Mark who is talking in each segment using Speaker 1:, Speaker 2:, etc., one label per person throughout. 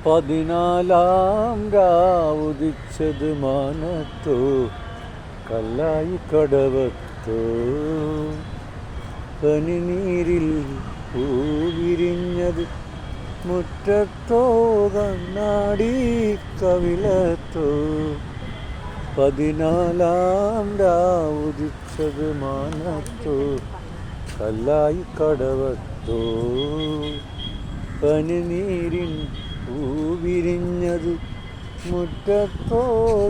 Speaker 1: പതിനാലാം രാവുദിച്ചത് മാനത്തോ കല്ലായി കടവത്തോ പനിനീരിൽ പൂവിരിഞ്ഞത് മുറ്റത്തോ കണ്ണാടി കവിളത്തോ പതിനാലാം രാവുദിച്ചത് മാനത്തോ കല്ലായി കടവത്തോ പനിനീരിൻ പൂവിരിഞ്ഞത് മുറ്റത്തോ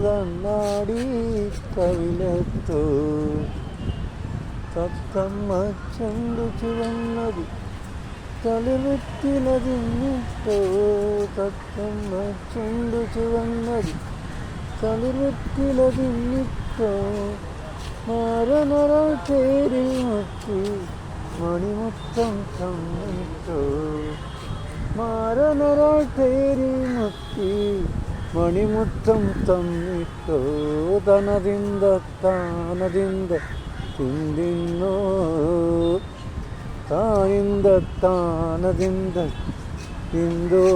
Speaker 1: കണ്ണാടി കവിളത്തോ തത്തമ്മ ചെണ്ടു ചുവന്നത് തളിർത്തിലതിന്നിട്ടോ തത്തമ്മ ചെണ്ടു ചുവന്നത് തളിർത്തിലതിന്നിട്ടോ മരനര പേരിൽ മുത്തി മണിമുത്തം തന്നിട്ടോ മരനര പേരിൽ മുത്തി മണിമുത്തം തന്നിട്ടോ തനതിന്ത താനതിന്ത തിന്തിന്നോ താനിന്ത താനതിന്ത തിന്തോ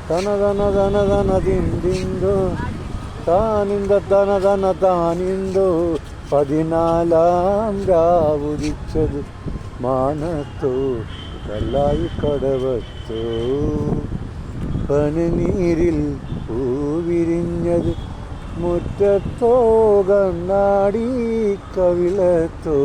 Speaker 1: തനതന തിന്തിന്തോ താനിന്ത തനതന താനിന്തോ പതിനാലാം രാവുദിച്ചത് മാനത്തോ കല്ലായി കടവത്തോ പനിനീരിൽ പൂവിരിഞ്ഞത് മുറ്റത്തോ കണ്ണാടി കവിളത്തോ